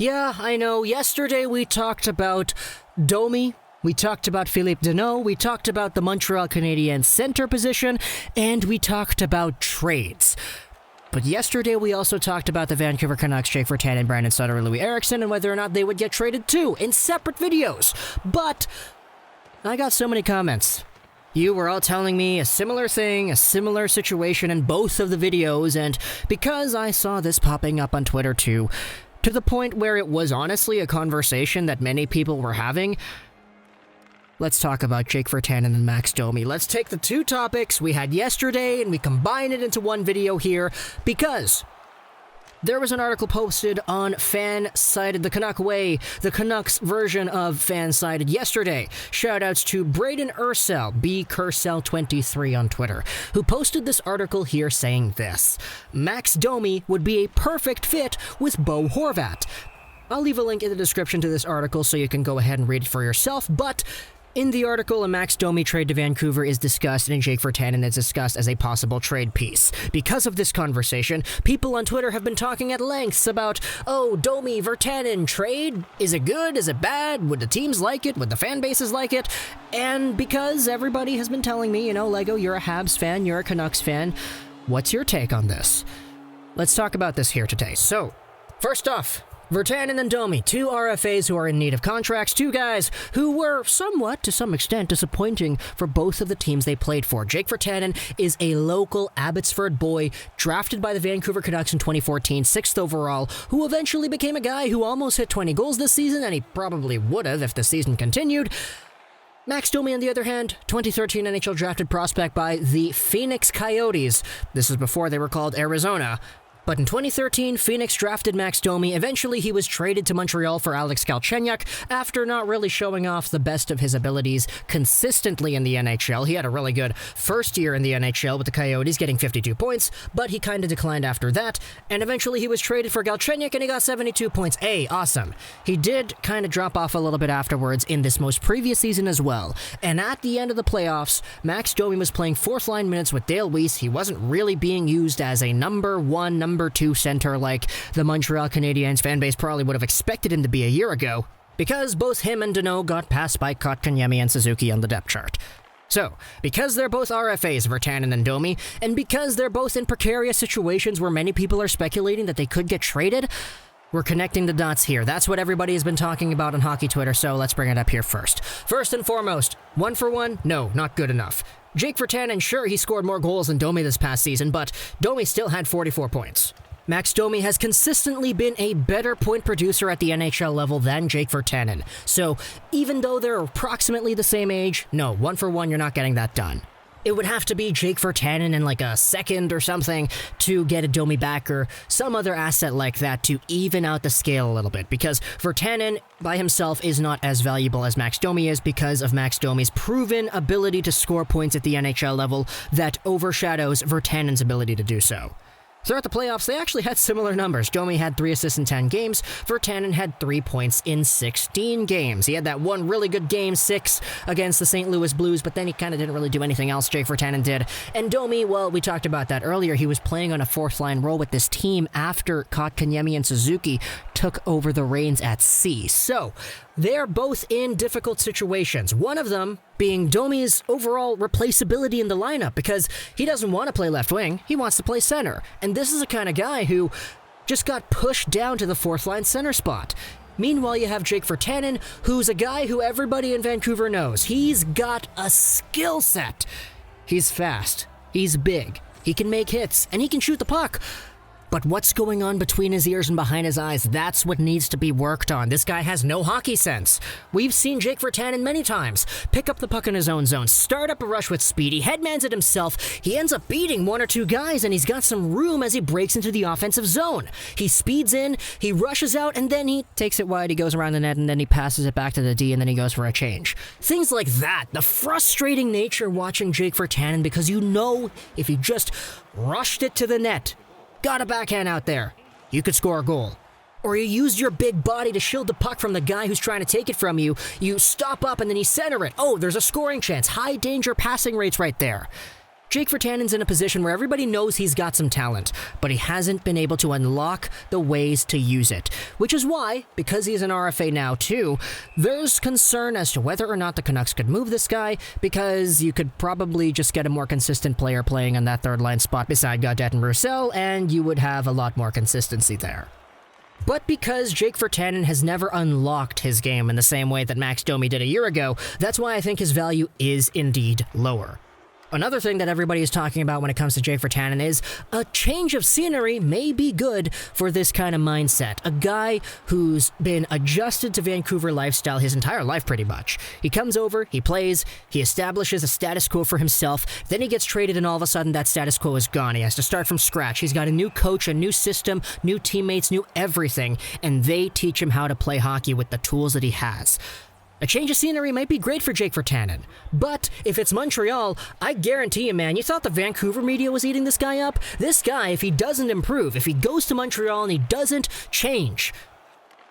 Yeah, I know. Yesterday we talked about Domi, we talked about Philippe Deneau, we talked about the Montreal Canadiens center position, and we talked about trades. But yesterday we also talked about the Vancouver Canucks, Jake Virtanen, Brandon Sutter, and Louis Eriksson, and whether or not they would get traded too, in separate videos. But I got so many comments. You were all telling me a similar thing, a similar situation in both of the videos, and because I saw this popping up on Twitter too, to the point where it was honestly a conversation that many people were having, let's talk about Jake Virtanen and Max Domi. Let's take the two topics we had yesterday and we combine it into one video here, because there was an article posted on Fansided, the Canuck Way, the Canucks version of Fansided yesterday. Shoutouts to Braden Ursell, bcursell23 on Twitter, who posted this article here saying this: Max Domi would be a perfect fit with Bo Horvat. I'll leave a link in the description to this article so you can go ahead and read it for yourself, but in the article, a Max Domi trade to Vancouver is discussed, and Jake Virtanen is discussed as a possible trade piece. Because of this conversation, people on Twitter have been talking at lengths about, oh, Domi, Virtanen, trade? Is it good? Is it bad? Would the teams like it? Would the fan bases like it? And because everybody has been telling me, Lego, you're a Habs fan, you're a Canucks fan, what's your take on this? Let's talk about this here today. So, first off, Virtanen and Domi, two RFAs who are in need of contracts, two guys who were somewhat, to some extent, disappointing for both of the teams they played for. Jake Virtanen is a local Abbotsford boy, drafted by the Vancouver Canucks in 2014, 6th overall, who eventually became a guy who almost hit 20 goals this season, and he probably would have if the season continued. Max Domi, on the other hand, 2013 NHL drafted prospect by the Phoenix Coyotes. This is before they were called Arizona. But in 2013, Phoenix drafted Max Domi. Eventually, he was traded to Montreal for Alex Galchenyuk after not really showing off the best of his abilities consistently in the NHL. He had a really good first year in the NHL with the Coyotes, getting 52 points, but he kind of declined after that, and eventually he was traded for Galchenyuk and he got 72 points. Hey, awesome. He did kind of drop off a little bit afterwards in this most previous season as well, and at the end of the playoffs, Max Domi was playing fourth-line minutes with Dale Weiss. He wasn't really being used as a number one, number two center like the Montreal Canadiens fan base probably would have expected him to be a year ago, because both him and Deneau got passed by Kotkaniemi and Suzuki on the depth chart. So, because they're both RFAs, Virtanen and Domi, and because they're both in precarious situations where many people are speculating that they could get traded, we're connecting the dots here. That's what everybody has been talking about on hockey Twitter, so let's bring it up here first. First and foremost, 1 for 1? No, not good enough. Jake Virtanen, sure, he scored more goals than Domi this past season, but Domi still had 44 points. Max Domi has consistently been a better point producer at the NHL level than Jake Virtanen. So, even though they're approximately the same age, no, 1 for 1, you're not getting that done. It would have to be Jake Virtanen in like a second or something to get a Domi back, or some other asset like that to even out the scale a little bit, because Virtanen by himself is not as valuable as Max Domi is because of Max Domi's proven ability to score points at the NHL level that overshadows Virtanen's ability to do so. Throughout the playoffs, they actually had similar numbers. Domi had 3 assists in 10 games. Virtanen had 3 points in 16 games. He had that one really good game 6 against the St. Louis Blues, but then he kind of didn't really do anything else. Jake Virtanen did. And Domi, well, we talked about that earlier. He was playing on a fourth-line role with this team after Kotkaniemi and Suzuki took over the reins at sea. So, they're both in difficult situations. One of them being Domi's overall replaceability in the lineup, because he doesn't want to play left wing, he wants to play center. And this is the kind of guy who just got pushed down to the fourth-line center spot. Meanwhile, you have Jake Virtanen, who's a guy who everybody in Vancouver knows. He's got a skill set. He's fast, he's big, he can make hits, and he can shoot the puck. But what's going on between his ears and behind his eyes, that's what needs to be worked on. This guy has no hockey sense. We've seen Jake Virtanen many times pick up the puck in his own zone, start up a rush with speed, he headmans it himself, he ends up beating 1 or 2 guys, and he's got some room as he breaks into the offensive zone. He speeds in, he rushes out, and then he takes it wide, he goes around the net, and then he passes it back to the D, and then he goes for a change. Things like that. The frustrating nature watching Jake Virtanen, because you know if he just rushed it to the net, got a backhand out there, you could score a goal. Or you use your big body to shield the puck from the guy who's trying to take it from you, you stop up and then you center it. Oh, there's a scoring chance. High danger passing rates right there. Jake Virtanen's in a position where everybody knows he's got some talent, but he hasn't been able to unlock the ways to use it. Which is why, because he's an RFA now too, there's concern as to whether or not the Canucks could move this guy, because you could probably just get a more consistent player playing on that third line spot beside Gaudette and Roussel, and you would have a lot more consistency there. But because Jake Virtanen has never unlocked his game in the same way that Max Domi did a year ago, that's why I think his value is indeed lower. Another thing that everybody is talking about when it comes to Jake Virtanen is a change of scenery may be good for this kind of mindset. A guy who's been adjusted to Vancouver lifestyle his entire life pretty much. He comes over, he plays, he establishes a status quo for himself, then he gets traded and all of a sudden that status quo is gone. He has to start from scratch. He's got a new coach, a new system, new teammates, new everything, and they teach him how to play hockey with the tools that he has. A change of scenery might be great for Jake Virtanen, but if it's Montreal, I guarantee you, man, you thought the Vancouver media was eating this guy up? This guy, if he doesn't improve, if he goes to Montreal and he doesn't change,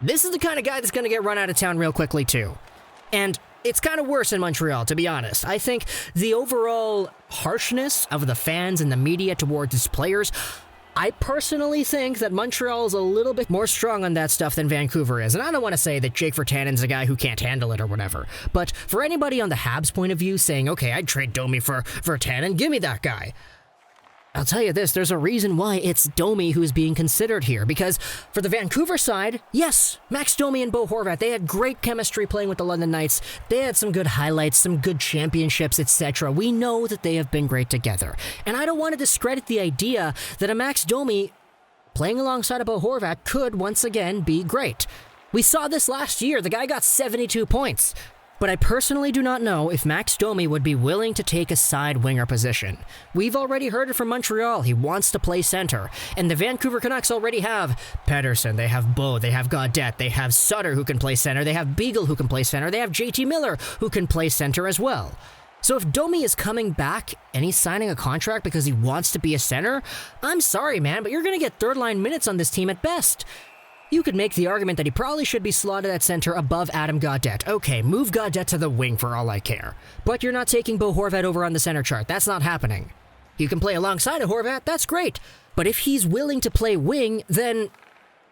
this is the kind of guy that's going to get run out of town real quickly too. And it's kind of worse in Montreal, to be honest. I think the overall harshness of the fans and the media towards its players, I personally think that Montreal is a little bit more strong on that stuff than Vancouver is. And I don't want to say that Jake Virtanen's a guy who can't handle it or whatever. But for anybody on the Habs point of view saying, okay, I'd trade Domi for Virtanen, give me that guy. I'll tell you this, there's a reason why it's Domi who's being considered here. Because for the Vancouver side, yes, Max Domi and Bo Horvat, they had great chemistry playing with the London Knights. They had some good highlights, some good championships, etc. We know that they have been great together. And I don't want to discredit the idea that a Max Domi playing alongside a Bo Horvat could once again be great. We saw this last year. The guy got 72 points. But I personally do not know if Max Domi would be willing to take a side winger position. We've already heard it from Montreal. He wants to play center. And the Vancouver Canucks already have Pedersen, they have Bo, they have Gaudette, they have Sutter who can play center, they have Beagle who can play center, they have JT Miller who can play center as well. So if Domi is coming back and he's signing a contract because he wants to be a center, I'm sorry, man, but you're going to get third line minutes on this team at best. You could make the argument that he probably should be slotted at center above Adam Gaudette. Okay, move Gaudette to the wing for all I care. But you're not taking Bo Horvat over on the center chart. That's not happening. You can play alongside of Horvat, that's great. But if he's willing to play wing, then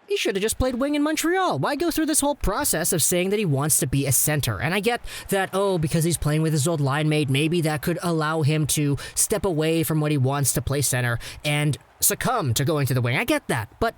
he should have just played wing in Montreal. Why go through this whole process of saying that he wants to be a center? And I get that, because he's playing with his old line mate, maybe that could allow him to step away from what he wants to play center and succumb to going to the wing. I get that, but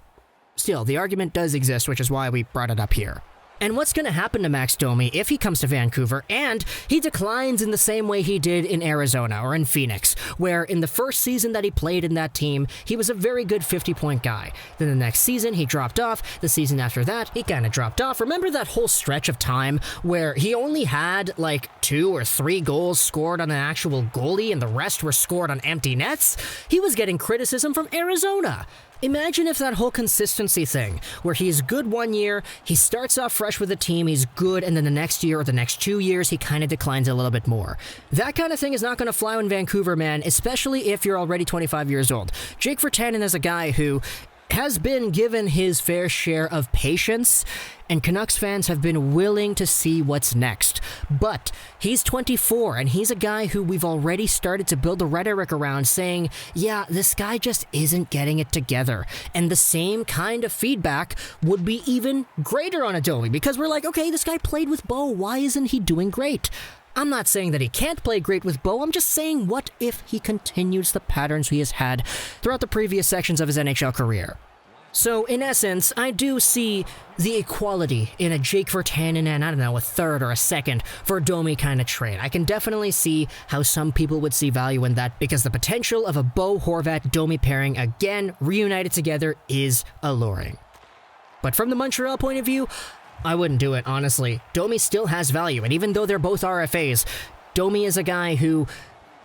still, the argument does exist, which is why we brought it up here. And what's going to happen to Max Domi if he comes to Vancouver and he declines in the same way he did in Arizona or in Phoenix, where in the first season that he played in that team, he was a very good 50-point guy. Then the next season, he dropped off. The season after that, he kind of dropped off. Remember that whole stretch of time where he only had like 2 or 3 goals scored on an actual goalie and the rest were scored on empty nets? He was getting criticism from Arizona. Imagine if that whole consistency thing, where he's good one year, he starts off fresh with the team, he's good, and then the next year or the next 2 years, he kind of declines a little bit more. That kind of thing is not going to fly in Vancouver, man, especially if you're already 25 years old. Jake Virtanen is a guy who has been given his fair share of patience, and Canucks fans have been willing to see what's next. But he's 24, and he's a guy who we've already started to build the rhetoric around saying, yeah, this guy just isn't getting it together. And the same kind of feedback would be even greater on Domi, because we're like, okay, this guy played with Bo, why isn't he doing great? I'm not saying that he can't play great with Bo, I'm just saying what if he continues the patterns he has had throughout the previous sections of his NHL career. So, in essence, I do see the equality in a Jake Virtanen and, I don't know, a third or a second for Domi kind of trade. I can definitely see how some people would see value in that because the potential of a Bo Horvat-Domi pairing again reunited together is alluring. But from the Montreal point of view, I wouldn't do it, honestly. Domi still has value, and even though they're both RFAs, Domi is a guy who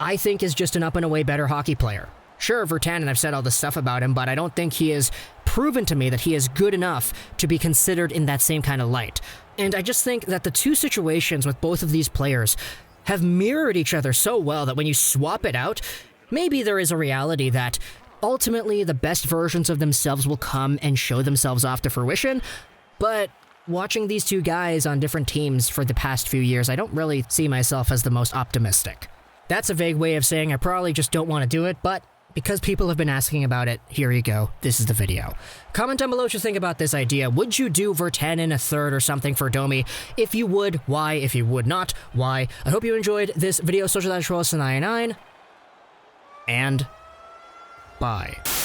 I think is just an up-and-away better hockey player. Sure, Virtanen, I've said all this stuff about him, but I don't think he has proven to me that he is good enough to be considered in that same kind of light. And I just think that the two situations with both of these players have mirrored each other so well that when you swap it out, maybe there is a reality that ultimately the best versions of themselves will come and show themselves off to fruition, but watching these two guys on different teams for the past few years, I don't really see myself as the most optimistic. That's a vague way of saying I probably just don't want to do it, but because people have been asking about it, here you go. This is the video. Comment down below what you think about this idea. Would you do Virtanen a third or something for Domi? If you would, why? If you would not, why? I hope you enjoyed this video. Social Dash Ross and bye.